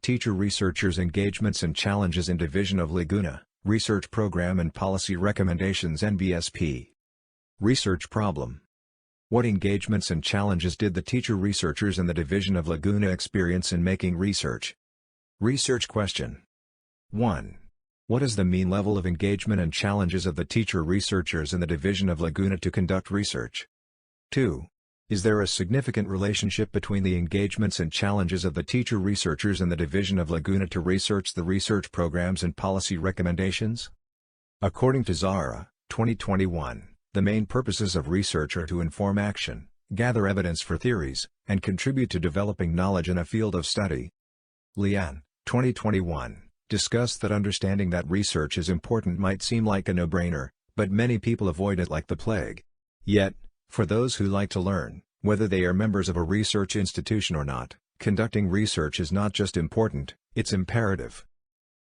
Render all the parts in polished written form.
Teacher Researchers Engagements and Challenges in Division of Laguna, Research Program and Policy Recommendations NBSP. Research Problem. What engagements and challenges did the teacher researchers in the Division of Laguna experience in making research? Research question. 1. What is the mean level of engagement and challenges of the teacher researchers in the Division of Laguna to conduct research? 2. Is there a significant relationship between the engagements and challenges of the teacher researchers in the Division of Laguna to research the research programs and policy recommendations? According to Zara, 2021, the main purposes of research are to inform action, gather evidence for theories, and contribute to developing knowledge in a field of study. Lian, 2021, discussed that understanding that research is important might seem like a no-brainer, but many people avoid it like the plague. Yet, for those who like to learn, whether they are members of a research institution or not, conducting research is not just important, it's imperative.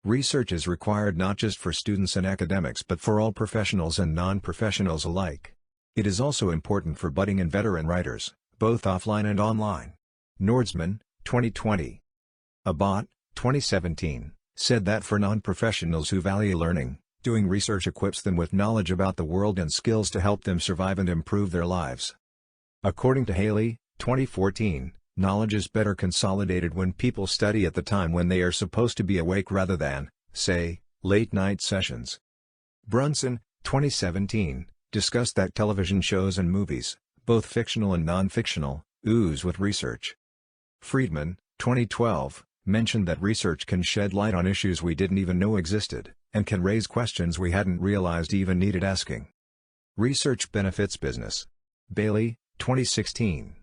Research is required not just for students and academics but for all professionals and non-professionals alike. It is also important for budding and veteran writers, both offline and online. Nordsman, 2020. Abbott, 2017, said that for non-professionals who value learning, doing research equips them with knowledge about the world and skills to help them survive and improve their lives. According to Haley, 2014, knowledge is better consolidated when people study at the time when they are supposed to be awake rather than, say, late-night sessions. Brunson, 2017, discussed that television shows and movies, both fictional and non-fictional, ooze with research. Friedman, 2012, mentioned that research can shed light on issues we didn't even know existed, and can raise questions we hadn't realized even needed asking. Research benefits business. Bailey, 2016.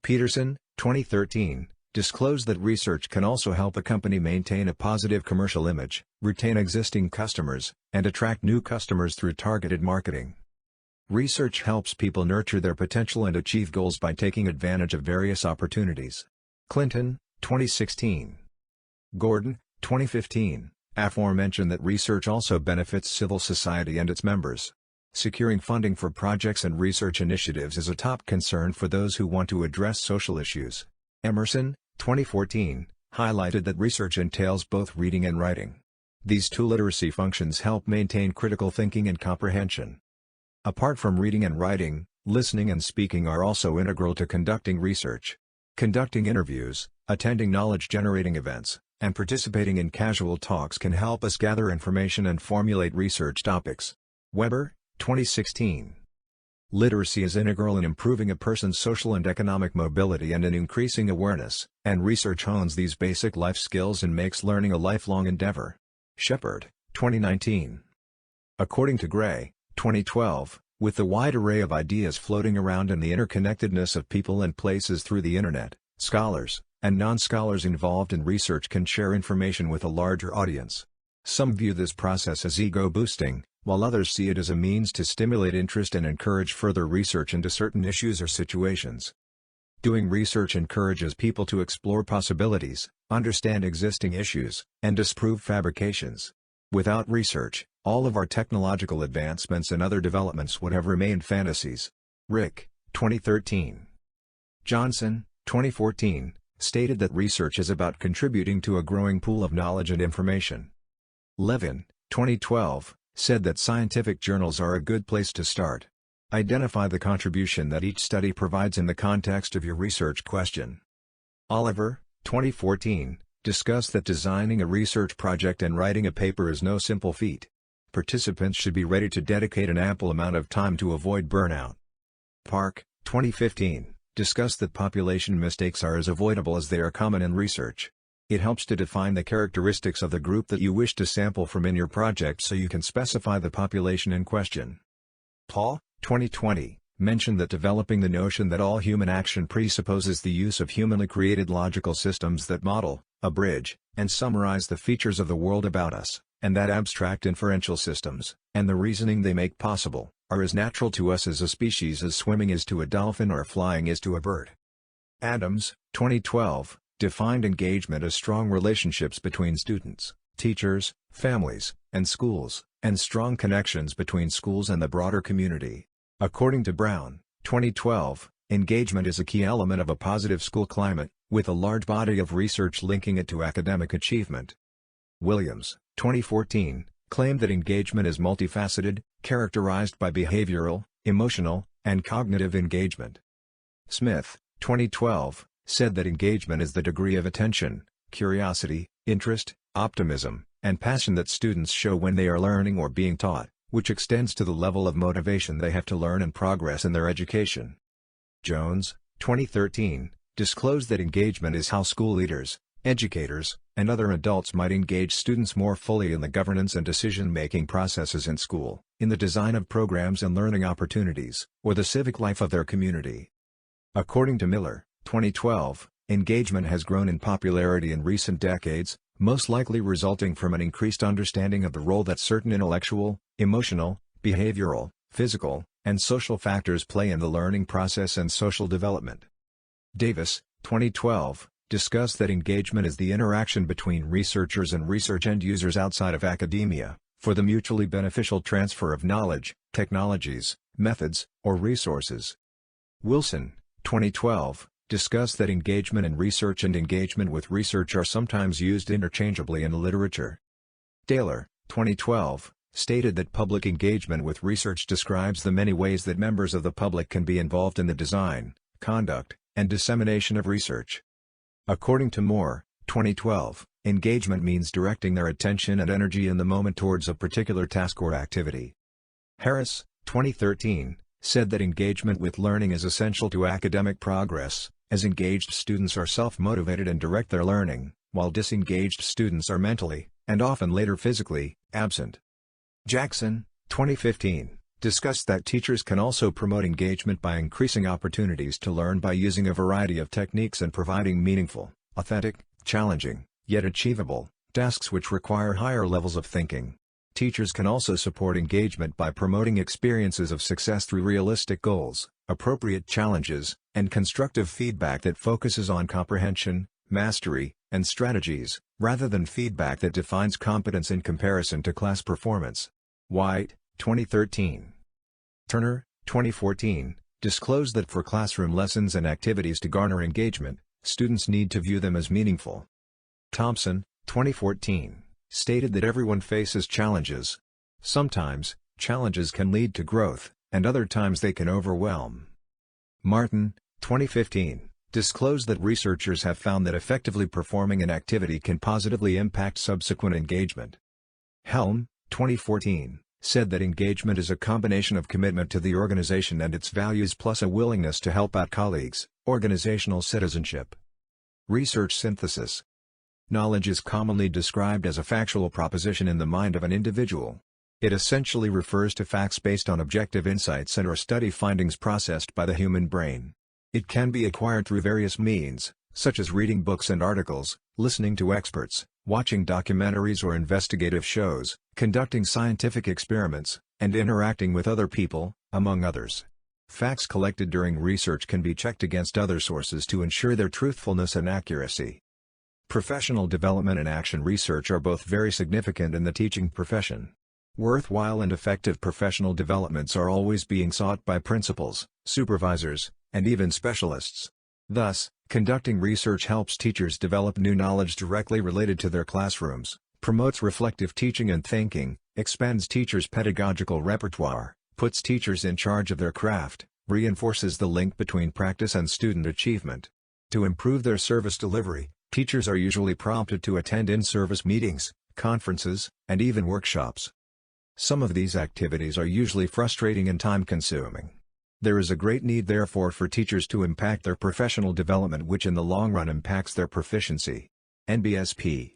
Peterson, 2013, disclosed that research can also help a company maintain a positive commercial image, retain existing customers, and attract new customers through targeted marketing. Research helps people nurture their potential and achieve goals by taking advantage of various opportunities. Clinton, 2016. Gordon, 2015, aforementioned that research also benefits civil society and its members. Securing funding for projects and research initiatives is a top concern for those who want to address social issues. Emerson, 2014, highlighted that research entails both reading and writing. These two literacy functions help maintain critical thinking and comprehension. Apart from reading and writing, listening and speaking are also integral to conducting research. Conducting interviews, attending knowledge-generating events, and participating in casual talks can help us gather information and formulate research topics. Weber, 2016. Literacy is integral in improving a person's social and economic mobility and in increasing awareness, and research hones these basic life skills and makes learning a lifelong endeavor. Shepard, 2019. According to Gray, 2012, with the wide array of ideas floating around and the interconnectedness of people and places through the Internet, scholars and non-scholars involved in research can share information with a larger audience. Some view this process as ego-boosting, while others see it as a means to stimulate interest and encourage further research into certain issues or situations. Doing research encourages people to explore possibilities, understand existing issues, and disprove fabrications. Without research, all of our technological advancements and other developments would have remained fantasies. Rick, 2013. Johnson, 2014, stated that research is about contributing to a growing pool of knowledge and information. Levin, 2012, said that scientific journals are a good place to start. Identify the contribution that each study provides in the context of your research question. Oliver, 2014, discussed that designing a research project and writing a paper is no simple feat. Participants should be ready to dedicate an ample amount of time to avoid burnout. Park, 2015, discussed that population mistakes are as avoidable as they are common in research. It helps to define the characteristics of the group that you wish to sample from in your project so you can specify the population in question. Paul, 2020, mentioned that developing the notion that all human action presupposes the use of humanly created logical systems that model, abridge, and summarize the features of the world about us, and that abstract inferential systems, and the reasoning they make possible, are as natural to us as a species as swimming is to a dolphin or flying is to a bird. Adams, 2012, defined engagement as strong relationships between students, teachers, families, and schools, and strong connections between schools and the broader community. According to Brown, 2012, engagement is a key element of a positive school climate, with a large body of research linking it to academic achievement. Williams, 2014, claimed that engagement is multifaceted, characterized by behavioral, emotional, and cognitive engagement. Smith, 2012, said that engagement is the degree of attention, curiosity, interest, optimism, and passion that students show when they are learning or being taught, which extends to the level of motivation they have to learn and progress in their education. Jones, 2013, disclosed that engagement is how school leaders, educators, and other adults might engage students more fully in the governance and decision-making processes in school, in the design of programs and learning opportunities, or the civic life of their community. According to Miller, 2012, engagement has grown in popularity in recent decades, most likely resulting from an increased understanding of the role that certain intellectual, emotional, behavioral, physical, and social factors play in the learning process and social development. Davis, 2012, discussed that engagement is the interaction between researchers and research end users outside of academia, for the mutually beneficial transfer of knowledge, technologies, methods, or resources. Wilson, 2012, discussed that engagement in research and engagement with research are sometimes used interchangeably in the literature. Taylor, 2012, stated that public engagement with research describes the many ways that members of the public can be involved in the design, conduct, and dissemination of research. According to Moore, 2012, engagement means directing their attention and energy in the moment towards a particular task or activity. Harris, 2013, said that engagement with learning is essential to academic progress, as engaged students are self-motivated and direct their learning, while disengaged students are mentally, and often later physically, absent. Jackson, 2015, discussed that teachers can also promote engagement by increasing opportunities to learn by using a variety of techniques and providing meaningful, authentic, challenging, yet achievable, tasks which require higher levels of thinking. Teachers can also support engagement by promoting experiences of success through realistic goals, appropriate challenges, and constructive feedback that focuses on comprehension, mastery, and strategies, rather than feedback that defines competence in comparison to class performance. White, 2013. Turner, 2014, disclosed that for classroom lessons and activities to garner engagement, students need to view them as meaningful. Thompson, 2014, stated that everyone faces challenges. Sometimes, challenges can lead to growth, and other times they can overwhelm. Martin, 2015, disclosed that researchers have found that effectively performing an activity can positively impact subsequent engagement. Helm, 2014, said that engagement is a combination of commitment to the organization and its values plus a willingness to help out colleagues, organizational citizenship. Research synthesis. Knowledge is commonly described as a factual proposition in the mind of an individual. It essentially refers to facts based on objective insights and/or study findings processed by the human brain. It can be acquired through various means, such as reading books and articles, listening to experts, watching documentaries or investigative shows, conducting scientific experiments, and interacting with other people, among others. Facts collected during research can be checked against other sources to ensure their truthfulness and accuracy. Professional development and action research are both very significant in the teaching profession. Worthwhile and effective professional developments are always being sought by principals, supervisors, and even specialists. Thus, conducting research helps teachers develop new knowledge directly related to their classrooms, promotes reflective teaching and thinking, expands teachers' pedagogical repertoire, puts teachers in charge of their craft, reinforces the link between practice and student achievement. To improve their service delivery, teachers are usually prompted to attend in-service meetings, conferences, and even workshops. Some of these activities are usually frustrating and time-consuming. There is a great need therefore for teachers to impact their professional development, which in the long run impacts their proficiency. NBSP.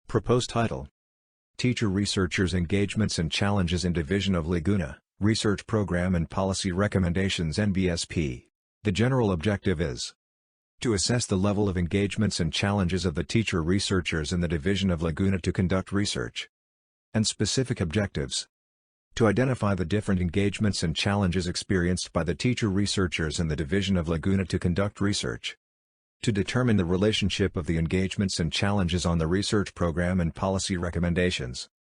Proposed title: Teacher Researchers' Engagements and Challenges in Division of Laguna, Research Program and Policy Recommendations NBSP. The general objective is to assess the level of engagements and challenges of the teacher researchers in the Division of Laguna to conduct research. And specific objectives: to identify the different engagements and challenges experienced by the teacher researchers in the Division of Laguna to conduct research. To determine the relationship of the engagements and challenges on the research program and policy recommendations.